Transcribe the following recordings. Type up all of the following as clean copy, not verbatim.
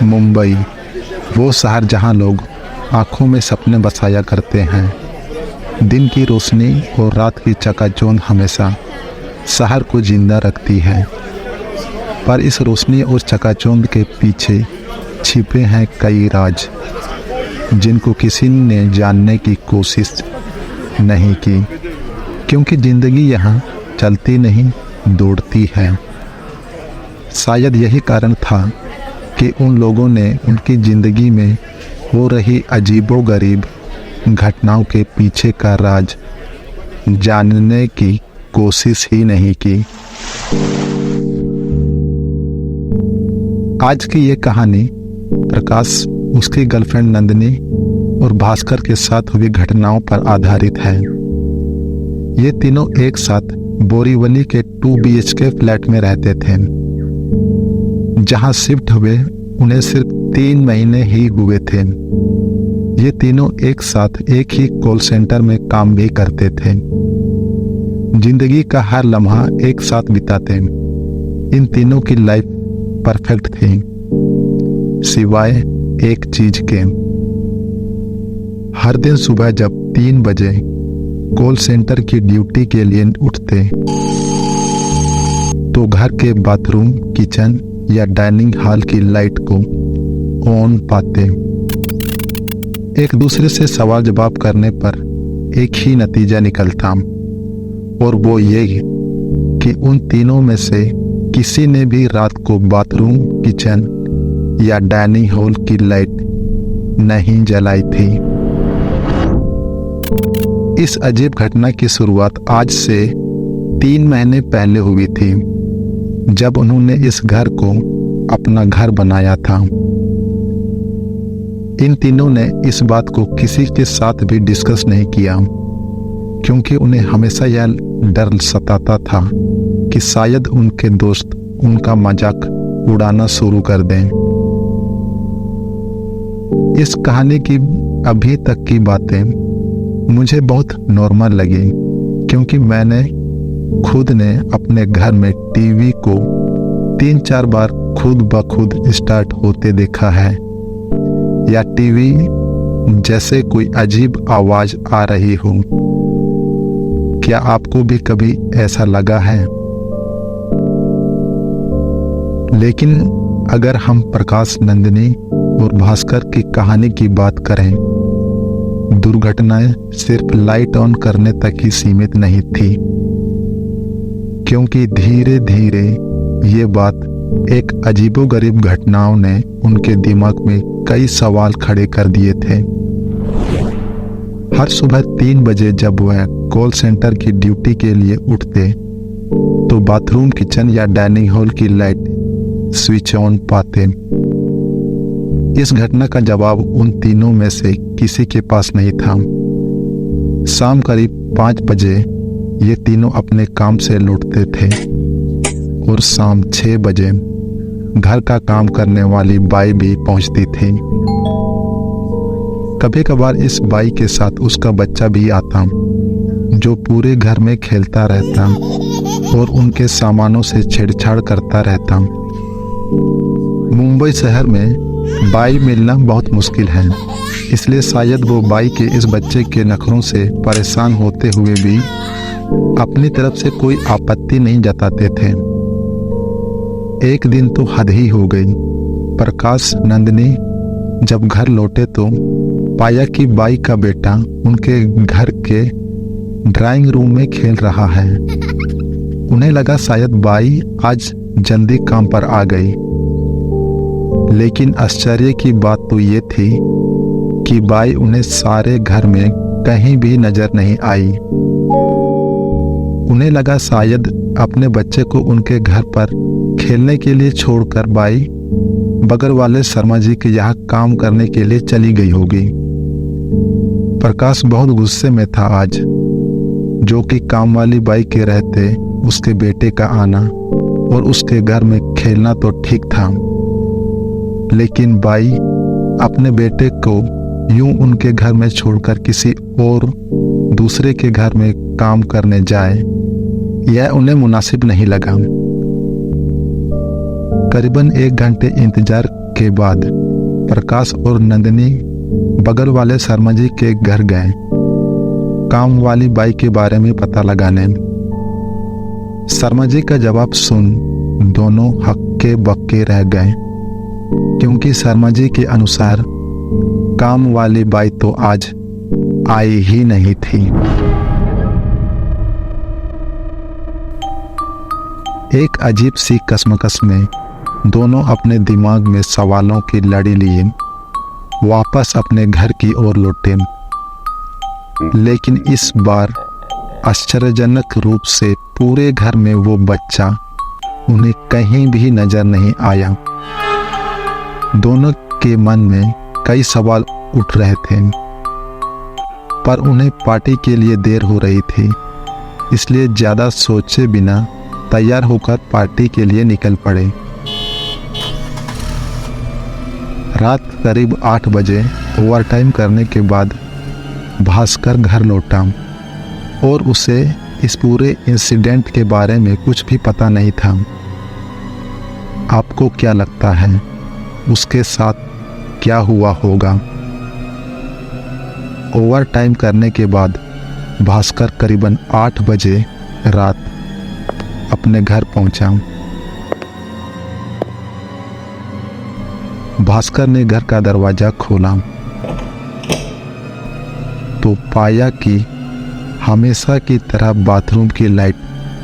मुंबई, वो शहर जहां लोग आँखों में सपने बसाया करते हैं। दिन की रोशनी और रात की चकाचौंध हमेशा शहर को जिंदा रखती है, पर इस रोशनी और चकाचौंध के पीछे छिपे हैं कई राज, जिनको किसी ने जानने की कोशिश नहीं की, क्योंकि ज़िंदगी यहाँ चलती नहीं, दौड़ती है। शायद यही कारण था कि उन लोगों ने उनकी ज़िंदगी में हो रही अजीबोगरीब घटनाओं के पीछे का राज जानने की कोशिश ही नहीं की। आज की ये कहानी प्रकाश, उसकी गर्लफ्रेंड नंदिनी और भास्कर के साथ हुई घटनाओं पर आधारित है। ये तीनों एक साथ बोरीवली के 2 BHK फ्लैट में रहते थे, जहां शिफ्ट हुए उन्हें सिर्फ 3 महीने ही हुए थे। ये तीनों एक साथ एक ही कॉल सेंटर में काम भी करते थे। जिंदगी का हर लम्हा एक साथ बिताते। इन तीनों की लाइफ परफेक्ट थी, सिवाय एक चीज के। हर दिन सुबह जब 3 बजे कॉल सेंटर की ड्यूटी के लिए उठते, तो घर के बाथरूम, किचन या डाइनिंग हॉल की लाइट को ऑन पाते। एक दूसरे से सवाल जवाब करने पर एक ही नतीजा निकलता, और वो ये कि उन तीनों में से किसी ने भी रात को बाथरूम, किचन या डाइनिंग हॉल की लाइट नहीं जलाई थी। इस अजीब घटना की शुरुआत आज से 3 महीने पहले हुई थी, जब उन्होंने इस घर को अपना घर बनाया था। इन तीनों ने इस बात को किसी के साथ भी डिस्कस नहीं किया, क्योंकि उन्हें हमेशा यह डर सताता था कि शायद उनके दोस्त उनका मजाक उड़ाना शुरू कर दें। इस कहानी की अभी तक की बातें मुझे बहुत नॉर्मल लगी, क्योंकि मैंने खुद ने अपने घर में टीवी को 3-4 बार खुद ब खुद स्टार्ट होते देखा है, या टीवी जैसे कोई अजीब आवाज आ रही हो। क्या आपको भी कभी ऐसा लगा है? लेकिन अगर हम प्रकाश, नंदिनी और भास्कर की कहानी की बात करें, दुर्घटनाएं सिर्फ लाइट ऑन करने तक ही सीमित नहीं थी, क्योंकि धीरे धीरे ये बात एक अजीबोगरीब घटनाओं ने उनके दिमाग में कई सवाल खड़े कर दिए थे। हर सुबह 3 बजे जब वह कॉल सेंटर की ड्यूटी के लिए उठते, तो बाथरूम, किचन या डाइनिंग हॉल की लाइट स्विच ऑन पाते। इस घटना का जवाब उन तीनों में से किसी के पास नहीं था। शाम करीब 5 बजे ये तीनों अपने काम से लौटते थे, और शाम 6 बजे घर का काम करने वाली बाई भी पहुंचती थी। कभी कभार इस बाई के साथ उसका बच्चा भी आता, जो पूरे घर में खेलता रहता और उनके सामानों से छेड़छाड़ करता रहता। मुंबई शहर में बाई मिलना बहुत मुश्किल है, इसलिए शायद वो बाई के इस बच्चे के नखरों से परेशान होते हुए भी अपनी तरफ से कोई आपत्ति नहीं जताते थे। एक दिन तो हद ही हो गई। प्रकाश, नंदिनी जब घर लौटे तो पाया कि बाई का बेटा उनके घर के ड्राइंग रूम में खेल रहा है। उन्हें लगा शायद बाई आज जल्दी काम पर आ गई, लेकिन आश्चर्य की बात तो ये थी कि बाई उन्हें सारे घर में कहीं भी नजर नहीं आई। उन्हें लगा शायद अपने बच्चे को उनके घर पर खेलने के लिए छोड़कर बाई बगल वाले शर्मा जी के यहाँ काम करने के लिए चली गई होगी। प्रकाश बहुत गुस्से में था आज, जो कि काम वाली बाई के रहते उसके बेटे का आना और उसके घर में खेलना तो ठीक था, लेकिन बाई अपने बेटे को यूं उनके घर में छोड़कर किसी और दूसरे के घर में काम करने जाए, यह उन्हें मुनासिब नहीं लगा। करीबन 1 घंटे इंतजार के बाद प्रकाश और नंदिनी बगल वाले शर्मा जी के घर गए काम वाली बाई के बारे में पता लगाने। शर्मा जी का जवाब सुन दोनों हक्के बक्के रह गए, क्योंकि शर्मा जी के अनुसार काम वाली बाई तो आज आई ही नहीं थी। एक अजीब सी कश्मकश में दोनों अपने दिमाग में सवालों की लड़ी लिए वापस अपने घर की ओर लौटे, लेकिन इस बार आश्चर्यजनक रूप से पूरे घर में वो बच्चा उन्हें कहीं भी नजर नहीं आया। दोनों के मन में कई सवाल उठ रहे थे, पर उन्हें पार्टी के लिए देर हो रही थी, इसलिए ज्यादा सोचे बिना तैयार होकर पार्टी के लिए निकल पड़े। रात करीब 8 बजे ओवरटाइम करने के बाद भास्कर घर लौटा और उसे इस पूरे इंसिडेंट के बारे में कुछ भी पता नहीं था। आपको क्या लगता है उसके साथ क्या हुआ होगा? ओवरटाइम करने के बाद भास्कर करीबन 8 बजे रात अपने घर पहुंचा। भास्कर ने घर का दरवाजा खोला तो पाया कि हमेशा की तरह बाथरूम की लाइट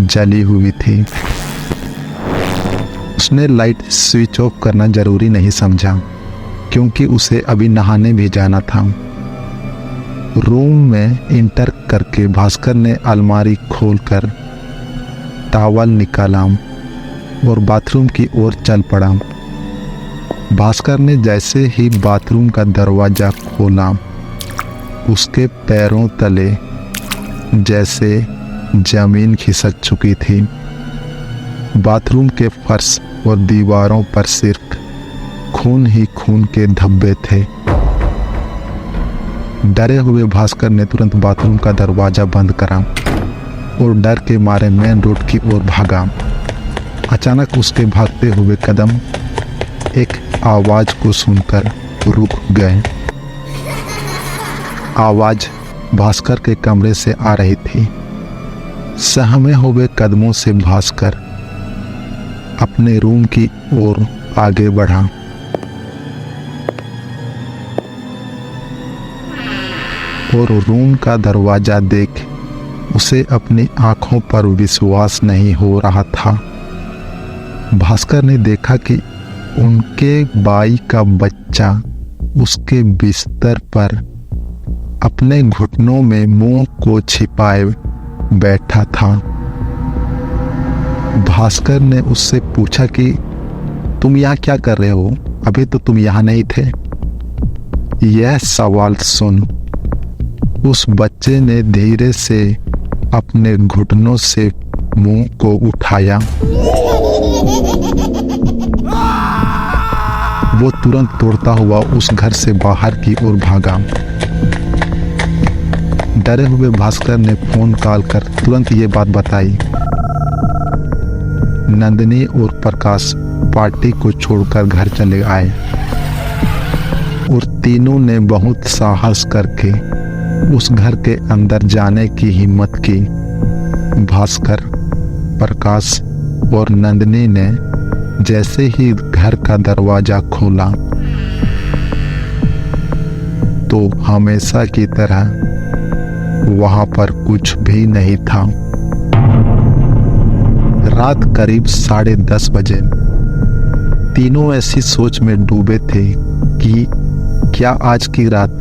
जली हुई थी। उसने लाइट स्विच ऑफ करना जरूरी नहीं समझा, क्योंकि उसे अभी नहाने भी जाना था। रूम में इंटर करके भास्कर ने अलमारी खोलकर टॉवल निकाला और बाथरूम की ओर चल पड़ा। भास्कर ने जैसे ही बाथरूम का दरवाजा खोला, उसके पैरों तले जैसे जमीन खिसक चुकी थी। बाथरूम के फर्श और दीवारों पर सिर्फ खून ही खून के धब्बे थे। डरे हुए भास्कर ने तुरंत बाथरूम का दरवाजा बंद करा और डर के मारे मेन रोड की ओर भागा। अचानक उसके भागते हुए कदम एक आवाज को सुनकर रुक गए। आवाज भास्कर के कमरे से आ रही थी। सहमे हुए कदमों से भास्कर अपने रूम की ओर आगे बढ़ा। और रूम का दरवाजा देख उसे अपनी आंखों पर विश्वास नहीं हो रहा था। भास्कर ने देखा कि उनके बाई का बच्चा उसके बिस्तर पर अपने घुटनों में मुंह को छिपाए बैठा था। भास्कर ने उससे पूछा कि तुम यहाँ क्या कर रहे हो? अभी तो तुम यहाँ नहीं थे। यह सवाल सुन उस बच्चे ने धीरे से अपने घुटनों से मुंह को उठाया। वो तुरंत दौड़ता हुआ उस घर से बाहर की ओर भागा। डरे हुए भास्कर ने फोन कॉल कर तुरंत ये बात बताई। नंदिनी और प्रकाश पार्टी को छोड़कर घर चले आए और तीनों ने बहुत साहस करके उस घर के अंदर जाने की हिम्मत की। भास्कर, प्रकाश और नंदिनी ने जैसे ही घर का दरवाजा खोला तो हमेशा की तरह वहां पर कुछ भी नहीं था। रात करीब 10:30 बजे तीनों ऐसी सोच में डूबे थे कि क्या आज की रात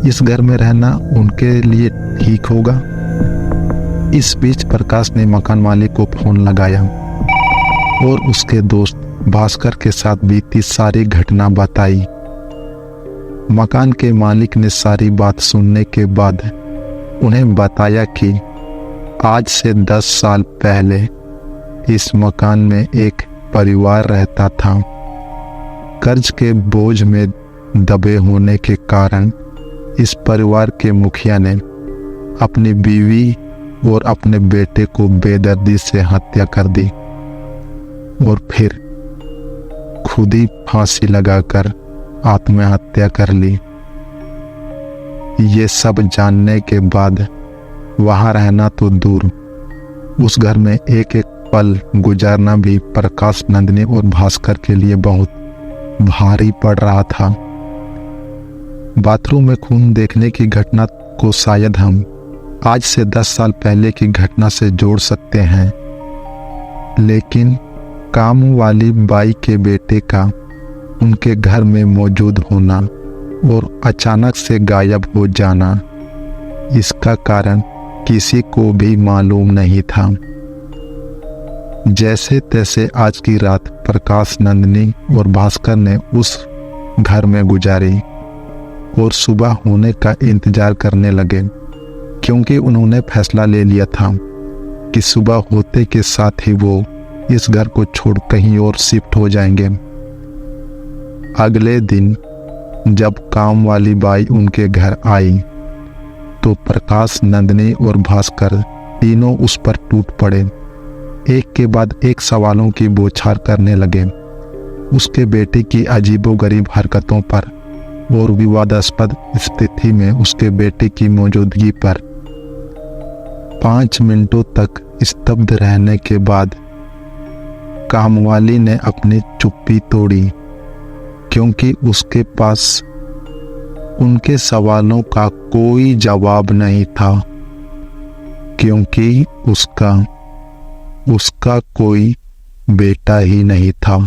इस घर में रहना उनके लिए ठीक होगा। इस बीच प्रकाश ने मकान मालिक को फोन लगाया और उसके दोस्त भास्कर के साथ बीती सारी घटना बताई। मकान के मालिक ने सारी बात सुनने के बाद उन्हें बताया कि आज से 10 साल पहले इस मकान में एक परिवार रहता था। कर्ज के बोझ में दबे होने के कारण इस परिवार के मुखिया ने अपनी बीवी और अपने बेटे को बेदर्दी से हत्या कर दी और फिर खुद ही फांसी लगाकर आत्महत्या कर ली। ये सब जानने के बाद वहां रहना तो दूर, उस घर में एक एक पल गुजारना भी प्रकाश, नंदिनी और भास्कर के लिए बहुत भारी पड़ रहा था। बाथरूम में खून देखने की घटना को शायद हम आज से 10 साल पहले की घटना से जोड़ सकते हैं, लेकिन काम वाली बाई के बेटे का उनके घर में मौजूद होना और अचानक से गायब हो जाना, इसका कारण किसी को भी मालूम नहीं था। जैसे तैसे आज की रात प्रकाश, नंदिनी और भास्कर ने उस घर में गुजारी और सुबह होने का इंतजार करने लगे, क्योंकि उन्होंने फैसला ले लिया था कि सुबह होते के साथ ही वो इस घर को छोड़ कहीं और शिफ्ट हो जाएंगे। अगले दिन जब काम वाली बाई उनके घर आई तो प्रकाश, नंदिनी और भास्कर तीनों उस पर टूट पड़े। एक के बाद एक सवालों की बौछार करने लगे, उसके बेटे की अजीबोगरीब हरकतों पर और विवादास्पद स्थिति में उसके बेटे की मौजूदगी पर। 5 मिनटों तक स्तब्ध रहने के बाद कामवाली ने अपनी चुप्पी तोड़ी, क्योंकि उसके पास उनके सवालों का कोई जवाब नहीं था, क्योंकि उसका कोई बेटा ही नहीं था।